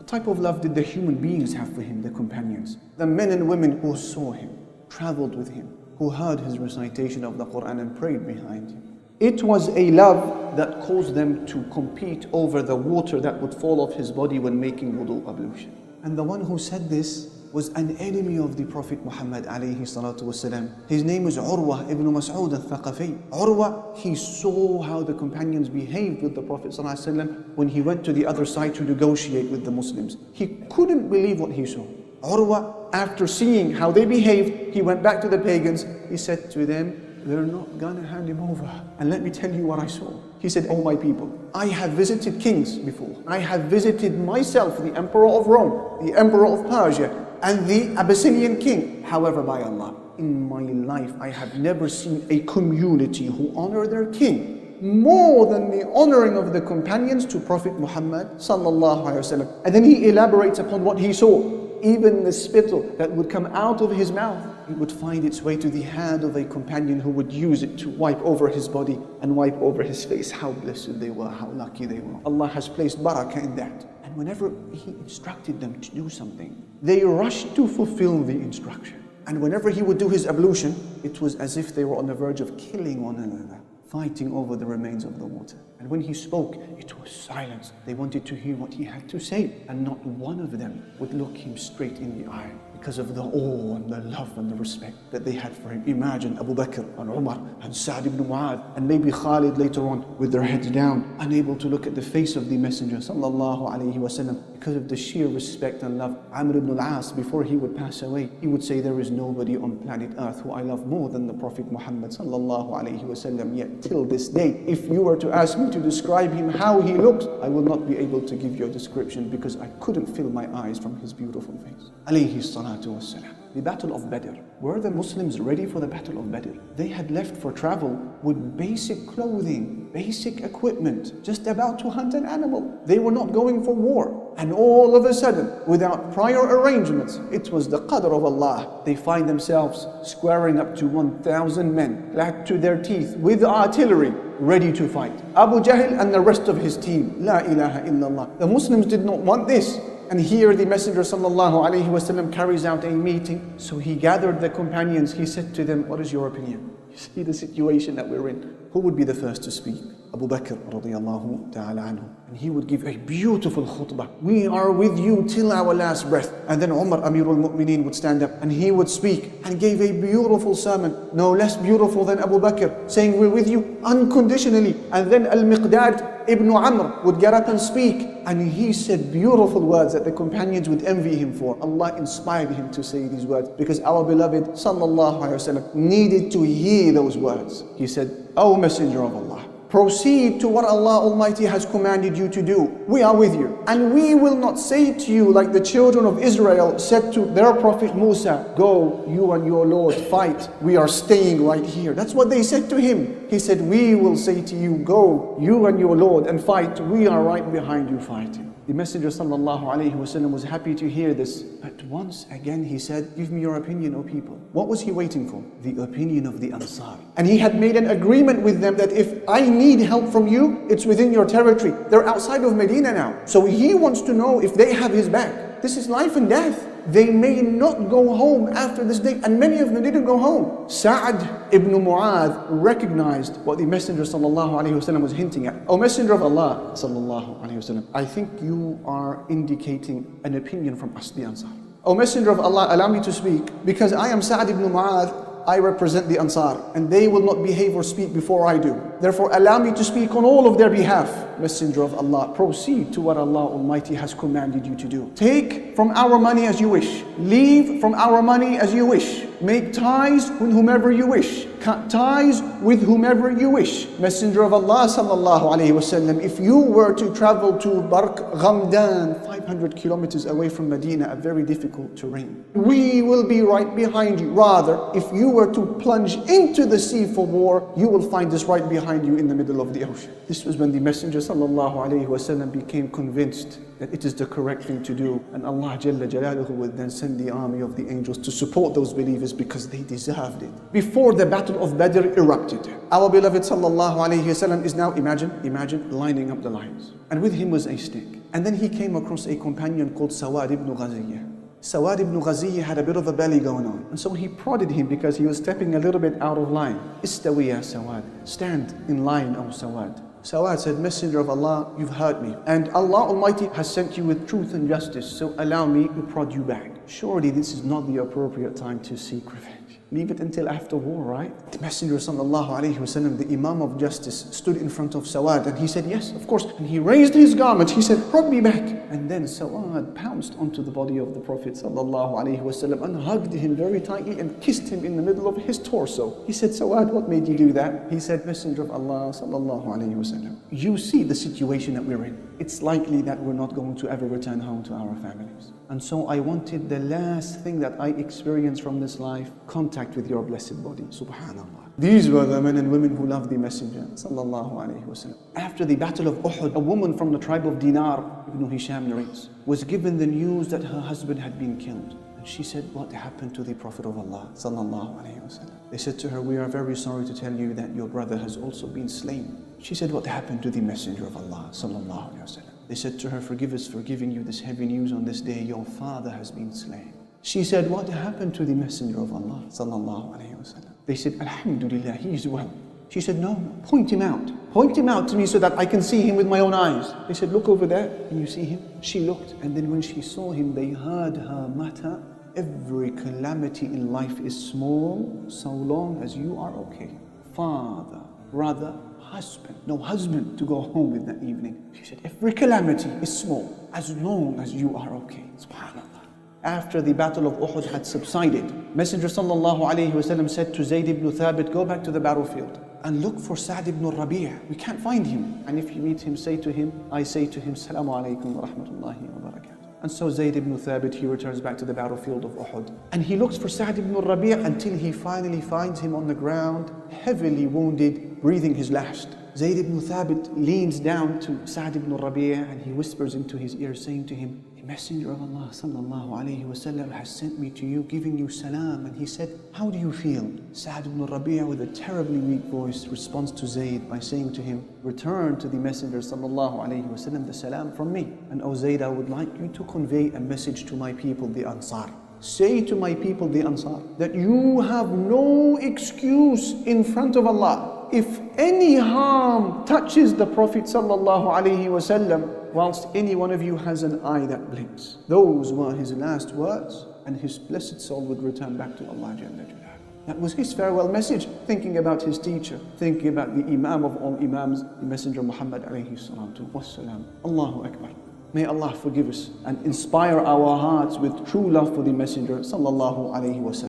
What type of love did the human beings have for him, the companions? The men and women who saw him, traveled with him, who heard his recitation of the Quran and prayed behind him. It was a love that caused them to compete over the water that would fall off his body when making wudu ablution. And the one who said this was an enemy of the Prophet Muhammad alayhi salatu wasalam. His name is Urwa ibn Mas'ud al-Thaqafi. Urwa, he saw how the companions behaved with the Prophet sallallahu alaihi wasallam when he went to the other side to negotiate with the Muslims. He couldn't believe what he saw. Urwa, after seeing how they behaved, he went back to the pagans. He said to them, they're not gonna hand him over. And let me tell you what I saw. He said, oh my people, I have visited kings before. I have visited myself, the Emperor of Rome, the Emperor of Persia, and the Abyssinian king. However, by Allah, in my life, I have never seen a community who honor their king more than the honoring of the companions to Prophet Muhammad sallallahu alaihi wasallam. And then he elaborates upon what he saw. Even the spittle that would come out of his mouth, it would find its way to the hand of a companion who would use it to wipe over his body and wipe over his face. How blessed they were, how lucky they were. Allah has placed barakah in that. And whenever he instructed them to do something, they rushed to fulfill the instruction. And whenever he would do his ablution, it was as if they were on the verge of killing one another, fighting over the remains of the water. And when he spoke, it was silence. They wanted to hear what he had to say, and not one of them would look him straight in the eye because of the awe and the love and the respect that they had for him. Imagine Abu Bakr and Umar and Sa'd ibn Mu'adh and maybe Khalid later on with their heads down, unable to look at the face of the Messenger sallallahu alaihi wasallam because of the sheer respect and love. Amir ibn al-As, before he would pass away, he would say, there is nobody on planet earth who I love more than the Prophet Muhammad sallallahu alaihi wasallam. Yet till this day, if you were to ask me to describe him, how he looks, I will not be able to give you a description because I couldn't fill my eyes from his beautiful face. Alayhi salatu wassalam. The Battle of Badr. Were the Muslims ready for the Battle of Badr? They had left for travel with basic clothing, basic equipment, just about to hunt an animal. They were not going for war. And all of a sudden, without prior arrangements, it was the qadr of Allah. They find themselves squaring up to 1,000 men, clad to their teeth, with artillery, ready to fight. Abu Jahl and the rest of his team. La ilaha illallah. The Muslims did not want this. And here the Messenger sallallahu alaihi wasallam carries out a meeting. So he gathered the companions. He said to them, what is your opinion? You see the situation that we're in. Who would be the first to speak? Abu Bakr radiyallahu ta'ala anhu. And he would give a beautiful khutbah. We are with you till our last breath. And then Umar, Amirul Mu'mineen, would stand up and he would speak and gave a beautiful sermon, no less beautiful than Abu Bakr, saying we're with you unconditionally. And then Al-Miqdad ibn Amr would get up and speak. And he said beautiful words that the companions would envy him for. Allah inspired him to say these words because our beloved sallallahu alaihi wasallam needed to hear those words. He said, O Messenger of Allah, proceed to what Allah Almighty has commanded you to do. We are with you. And we will not say to you like the children of Israel said to their prophet Musa, go, you and your Lord, fight. We are staying right here. That's what they said to him. He said, we will say to you, go, you and your Lord, and fight. We are right behind you fighting. The Messenger sallallahu alaihi wasallam was happy to hear this. But once again he said, give me your opinion, O people. What was he waiting for? The opinion of the Ansar. And he had made an agreement with them that if I need help from you, it's within your territory. They're outside of Medina now. So he wants to know if they have his back. This is life and death. They may not go home after this day, and many of them didn't go home. Sa'd ibn Mu'adh recognized what the Messenger sallallahu alaihi wasallam was hinting at. O Messenger of Allah sallallahu alaihi wasallam, I think you are indicating an opinion from us, the Ansar. O Messenger of Allah, allow me to speak, because I am Sa'd ibn Mu'adh. I represent the Ansar, and they will not behave or speak before I do. Therefore, allow me to speak on all of their behalf. Messenger of Allah, proceed to what Allah Almighty has commanded you to do. Take from our money as you wish. Leave from our money as you wish. Make ties with whomever you wish. Cut ties with whomever you wish. Messenger of Allah sallallahu alaihi wasallam, if you were to travel to Barq Ghamdan, 500 kilometers away from Medina, a very difficult terrain, we will be right behind you. Rather, if you were to plunge into the sea for war, you will find us right behind you in the middle of the ocean. This was when the Messenger sallallahu alaihi wasallam became convinced that it is the correct thing to do, and Allah Jalla Jalaluhu would then send the army of the angels to support those believers because they deserved it. Before the Battle of Badr erupted, our beloved sallallahu alaihi wasallam is now, imagine lining up the lines, and with him was a stick. And then he came across a companion called Sawad ibn Ghaziyah. Sawad ibn Ghaziyah had a bit of a belly going on. And so he prodded him because he was stepping a little bit out of line. Istawi ya Sawad. Stand in line, O Sawad. Sawad said, Messenger of Allah, you've hurt me. And Allah Almighty has sent you with truth and justice. So allow me to prod you back. Surely this is not the appropriate time to seek revenge. Leave it until after war, right? The Messenger sallallahu alaihi wasallam, the Imam of Justice, stood in front of Sawad and he said, yes, of course. And he raised his garment. He said, prod me back. And then Sawad pounced onto the body of the Prophet sallallahu alaihi wasallam and hugged him very tightly and kissed him in the middle of his torso. He said, Sawad, what made you do that? He said, Messenger of Allah sallallahu alaihi wasallam, you see the situation that we're in. It's likely that we're not going to ever return home to our families. And so I wanted the last thing that I experienced from this life, contact with your blessed body. Subhanallah. These were the men and women who loved the Messenger sallallahu alaihi wasallam. After the Battle of Uhud, a woman from the tribe of Dinar, Ibn Hisham narrates, was given the news that her husband had been killed. And she said, what happened to the Prophet of Allah sallallahu alaihi wasallam? They said to her, we are very sorry to tell you that your brother has also been slain. She said, what happened to the Messenger of Allah sallallahu alaihi wasallam? They said to her, forgive us for giving you this heavy news on this day, your father has been slain. She said, what happened to the Messenger of Allah sallallahu alaihi wasallam? They said, Alhamdulillah, he is well. She said, no, point him out. Point him out to me so that I can see him with my own eyes. They said, look over there, can you see him? She looked, and then when she saw him, they heard her mutter, every calamity in life is small so long as you are okay. Father, brother, husband, no husband to go home with that evening. She said, every calamity is small as long as you are okay. SubhanAllah. After the Battle of Uhud had subsided, Messenger sallallahu alayhi wasallam said to Zayd ibn Thabit, go back to the battlefield and look for Sa'd ibn Rabia. We can't find him. And if you meet him, say to him, I say to him, Assalamu alaikum wa rahmatullahi wa barakatuh. And so Zayd ibn Thabit, he returns back to the battlefield of Uhud. And he looks for Sa'd ibn Rabia until he finally finds him on the ground, heavily wounded, breathing his last. Zayd ibn Thabit leans down to Sa'd ibn Rabia and he whispers into his ear, saying to him, the Messenger of Allah sallallahu alayhi wasallam has sent me to you, giving you salam. And he said, how do you feel? Sa'd ibn Rabia, with a terribly weak voice, responds to Zayd by saying to him, return to the Messenger sallallahu alayhi wasallam the salam from me. And O Zayd, I would like you to convey a message to my people, the Ansar. Say to my people, the Ansar, that you have no excuse in front of Allah. If any harm touches the Prophet sallallahu alaihi wasallam, whilst any one of you has an eye that blinks. Those were his last words, and his blessed soul would return back to Allah Jalla Jalaluhu. That was his farewell message, thinking about his teacher, thinking about the Imam of all Imams, the Messenger Muhammad alayhi salatu wassalam. Allahu Akbar. May Allah forgive us and inspire our hearts with true love for the Messenger sallallahu alaihi wasallam.